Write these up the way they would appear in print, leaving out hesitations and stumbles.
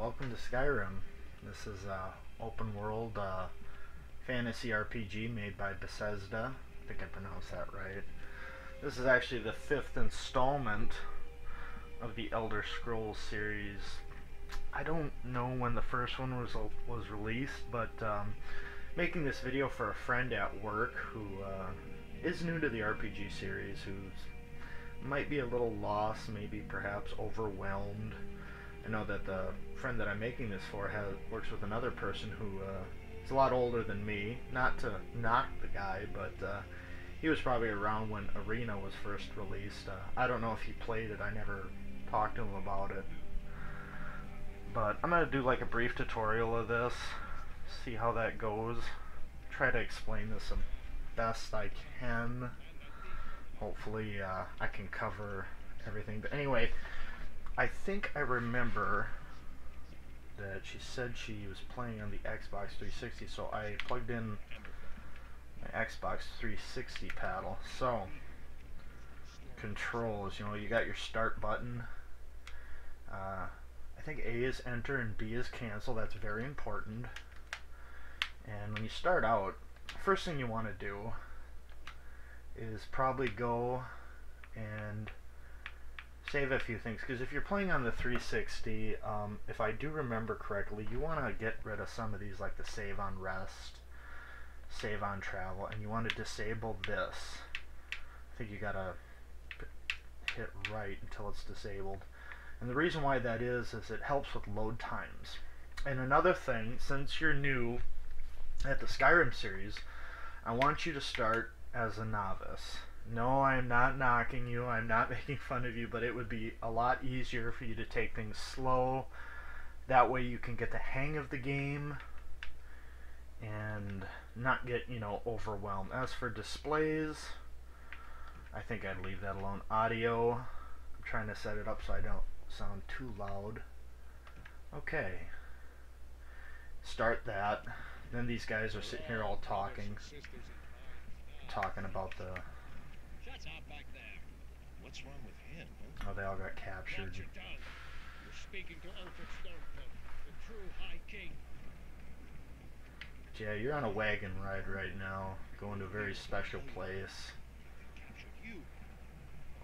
welcome to Skyrim. This is a open world fantasy RPG made by Bethesda. I think I pronounced that right. This is actually the fifth installment of the Elder Scrolls series. I don't know when the first one was released, but making this video for a friend at work who is new to the RPG series, who might be a little lost, maybe perhaps overwhelmed. I know that the friend that I'm making this for works with another person who is a lot older than me. Not to knock the guy, but he was probably around when Arena was first released. I don't know if he played it. I never talked to him about it. But I'm going to do like a brief tutorial of this, see how that goes. Try to explain this the best I can. Hopefully I can cover everything. But anyway, I think I remember that she said she was playing on the Xbox 360, so I plugged in my Xbox 360 paddle. So, controls, you got your start button. I think A is enter and B is cancel. That's very important. And when you start out, first thing you want to do is probably go and save a few things, because if you're playing on the 360, if I do remember correctly, you want to get rid of some of these, like the save on rest, save on travel, and you want to disable this. I think you gotta hit right until it's disabled. And the reason why that is it helps with load times. And another thing, since you're new at the Skyrim series, I want you to start as a novice. No, I'm not knocking you, I'm not making fun of you, but it would be a lot easier for you to take things slow. That way you can get the hang of the game and not get, overwhelmed. As for displays, I think I'd leave that alone. Audio, I'm trying to set it up so I don't sound too loud. Okay. Start that. Then these guys are sitting here all talking about the... What's wrong with him? Huh? Oh, they all got captured. You're speaking to Ulfric Stormcloak, the true High King. Yeah, you're on a wagon ride right now, going to a very special place.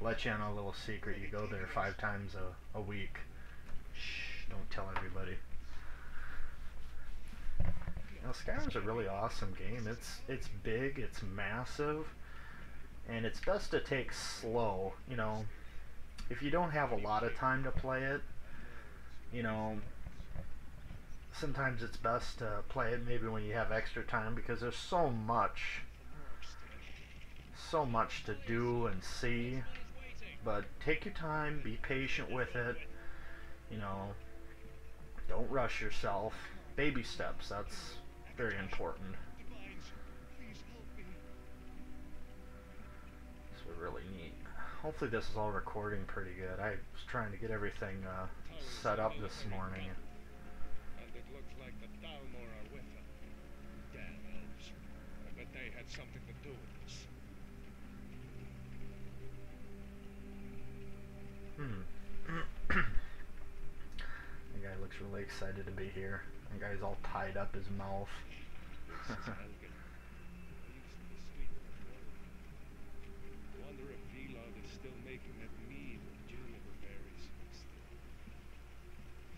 I'll let you on a little secret. You go there 5 times a week. Shh, don't tell everybody. Skyrim's a really awesome game. It's big, it's massive, and it's best to take slow. If you don't have a lot of time to play it, sometimes it's best to play it maybe when you have extra time, because there's so much to do and see. But take your time, be patient with it, don't rush yourself. Baby steps, that's very important. This was really neat. Hopefully this is all recording pretty good. I was trying to get everything set up this morning. And it looks like the Dalmor are with them. Damn elves. I bet they had something to do with this. The guy looks really excited to be here. The guy's all tied up his mouth. Wonder if Vlog is still making that mead with juniper berries mixed in.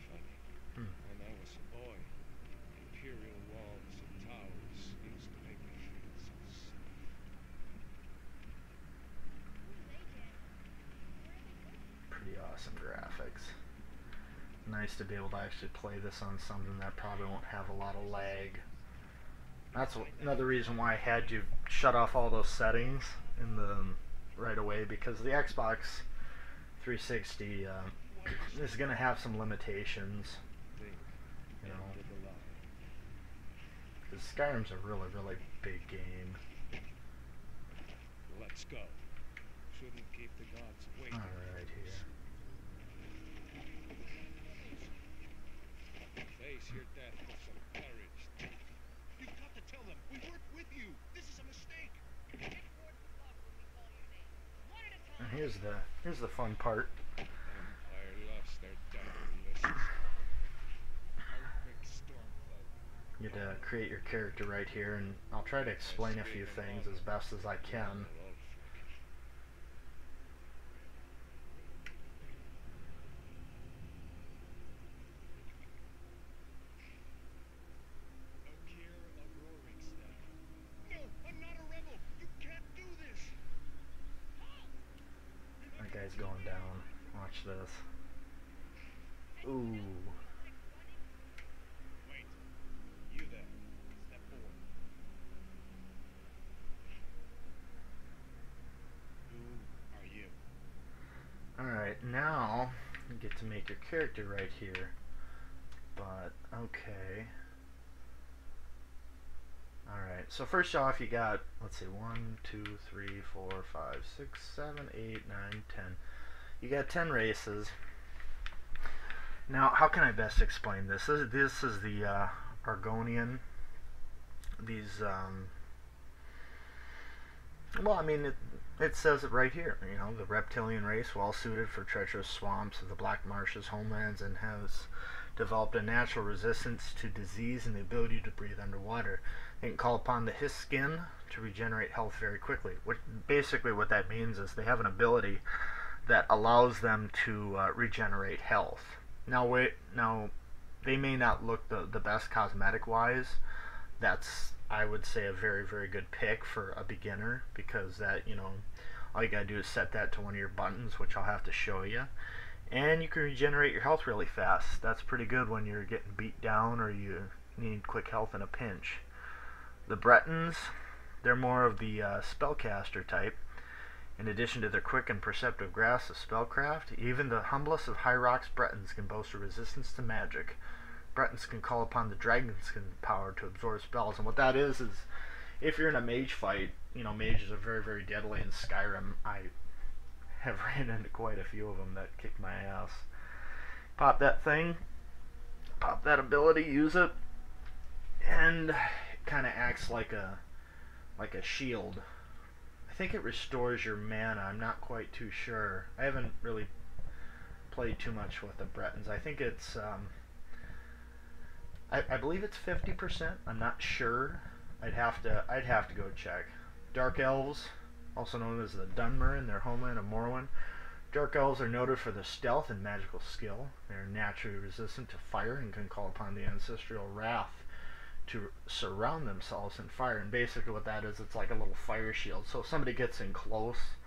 Funny. When I was a boy, imperial walls and towers used to make me feel so safe. Pretty awesome graphics. Nice to be able to actually play this on something that probably won't have a lot of lag. That's another reason why I had you shut off all those settings in the right away, because the Xbox 360 is going to have some limitations. Because Skyrim's a really, really big game. Let's go. Shouldn't keep the gods waiting. Alright, here. Face your death with some courage. You've got to tell them we weren't with you. This is a mistake. And here's the fun part. Empire loves their dumb lists. You get to create your character right here, and I'll try to explain a few things as best as I can. A care of roaring staff. No, I'm not a rebel. You can't do this. That guy's going down. Watch this. Ooh. Wait. You there. Step forward. Who are you? Alright, now you get to make your character right here. But, okay. Alright, so first off you got, let's see, 1, 2, 3, 4, 5, 6, 7, 8, 9, 10. You got 10 races. Now, how can I best explain this? This is the Argonian. These, well, I mean, it says it right here. You know, the reptilian race, well suited for treacherous swamps of the Black Marshes homelands, and has developed a natural resistance to disease and the ability to breathe underwater. They can call upon the Hiss skin to regenerate health very quickly. Basically what that means is they have an ability that allows them to regenerate health. Now they may not look the best cosmetic wise. That's, I would say, a very, very good pick for a beginner, because that, you know, all you gotta do is set that to one of your buttons, which I'll have to show you, and you can regenerate your health really fast. That's pretty good when you're getting beat down or you need quick health in a pinch. The Bretons, they're more of the spellcaster type. In addition to their quick and perceptive grasp of spellcraft, even the humblest of High Rock's Bretons can boast a resistance to magic. Bretons can call upon the Dragonskin power to absorb spells, and what that is if you're in a mage fight, you know, mages are very, very deadly in Skyrim. I have ran into quite a few of them that kicked my ass. Pop that thing, pop that ability, use it, and it kind of acts like a shield. I think it restores your mana. I'm not quite too sure. I haven't really played too much with the Bretons. I think it's I believe it's 50%. I'm not sure. I'd have to go check. Dark Elves, also known as the Dunmer in their homeland of Morrowind. Dark Elves are noted for their stealth and magical skill. They are naturally resistant to fire and can call upon the ancestral wrath to surround themselves in fire. And basically what that is, it's like a little fire shield. So if somebody gets in close,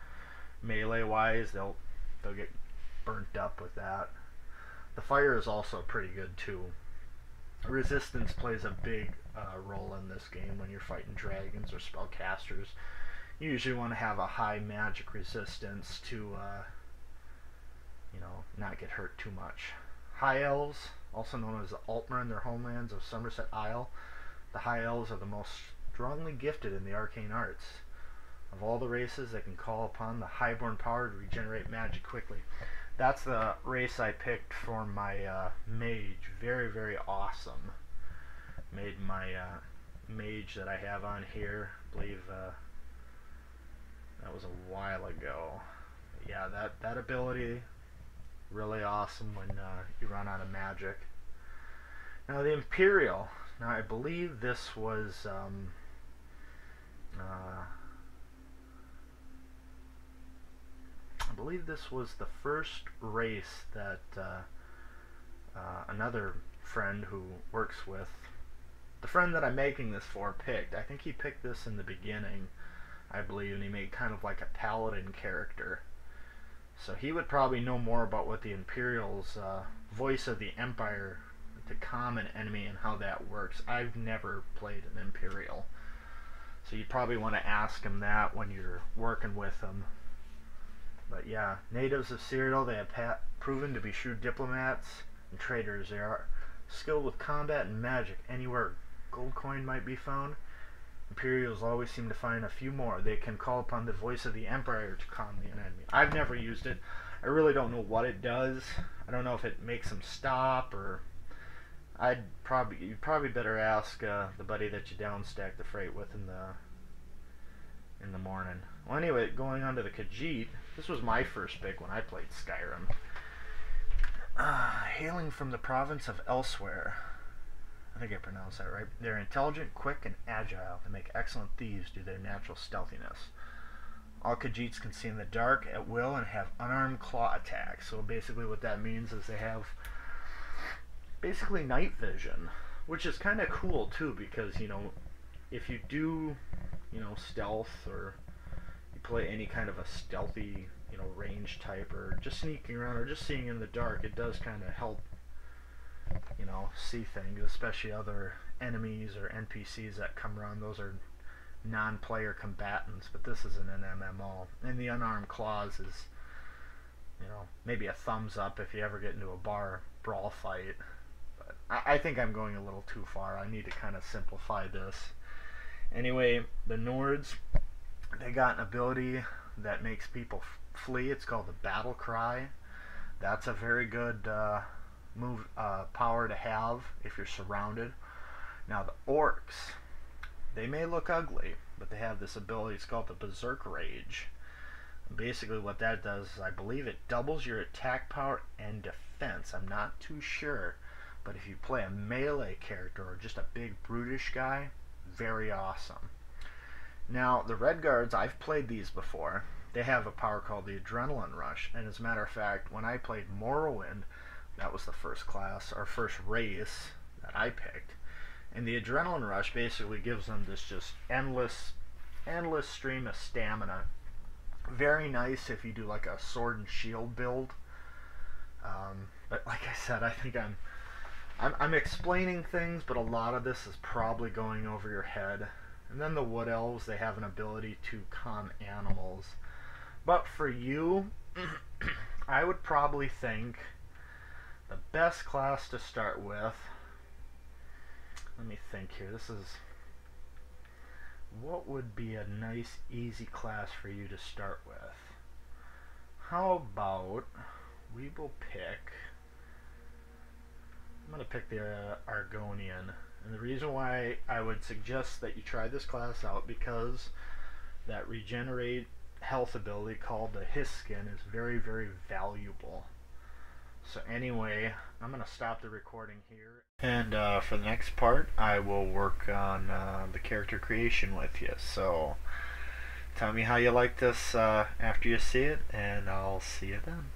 melee wise, they'll get burnt up with that. The fire is also pretty good too. Resistance plays a big role in this game when you're fighting dragons or spellcasters. You usually want to have a high magic resistance to you know, not get hurt too much. High Elves, also known as the Altmer in their homelands of Somerset Isle. The High Elves are the most strongly gifted in the arcane arts. Of all the races, they can call upon the highborn power to regenerate magic quickly. That's the race I picked for my mage. Very, very awesome. Made my mage that I have on here, I believe that was a while ago. But yeah, that ability, really awesome when you run out of magic. Now the Imperial. Now I believe this was I believe this was the first race that another friend who works with, the friend that I'm making this for, picked. I think he picked this in the beginning, I believe, and he made kind of like a paladin character. So he would probably know more about what the Imperial's voice of the Empire, the common enemy, and how that works. I've never played an Imperial, so you probably want to ask him that when you're working with him. But yeah, natives of Cyrodiil, they have proven to be shrewd diplomats and traders. They are skilled with combat and magic. Anywhere gold coin might be found, Imperials always seem to find a few more. They can call upon the voice of the Empire to calm the enemy. I've never used it. I really don't know what it does. I don't know if it makes them stop, or you'd probably better ask the buddy that you downstack the freight with in the morning. Well, anyway, going on to the Khajiit. This was my first pick when I played Skyrim. Hailing from the province of Elsewhere, I think I pronounced that right. They're intelligent, quick, and agile. They make excellent thieves due to their natural stealthiness. All Khajiits can see in the dark at will and have unarmed claw attacks. So basically what that means is they have basically night vision, which is kind of cool too, because, you know, if you do, you know, stealth, or you play any kind of a stealthy, you know, range type, or just sneaking around, or just seeing in the dark, it does kind of help, you know, see things, especially other enemies or NPCs that come around. Those are non-player combatants, but this isn't an MMO. And the unarmed claws is, you know, maybe a thumbs up if you ever get into a bar brawl fight. But I think I'm going a little too far. I need to kind of simplify this. Anyway, the Nords, they got an ability that makes people flee. It's called the Battle Cry. That's a very good power to have if you're surrounded. Now the Orcs, they may look ugly, but they have this ability. It's called the Berserk Rage. And basically what that does is, I believe it doubles your attack power and defense. I'm not too sure, but if you play a melee character or just a big brutish guy, very awesome. Now the Red Guards, I've played these before. They have a power called the Adrenaline Rush, and as a matter of fact, when I played Morrowind, that was the first class, or first race that I picked. And the Adrenaline Rush basically gives them this just endless stream of stamina. Very nice if you do like a sword and shield build. But like I said, I think I'm explaining things, but a lot of this is probably going over your head. And then the Wood Elves, they have an ability to calm animals. But for you, I would probably think the best class to start with, let me think here, what would be a nice easy class for you to start with? How about we will pick, I'm going to pick the Argonian. And the reason why I would suggest that you try this class out, because that regenerate health ability called the Hiss Skin is very, very valuable. So anyway, I'm going to stop the recording here. And for the next part, I will work on the character creation with you. So tell me how you like this after you see it, and I'll see you then.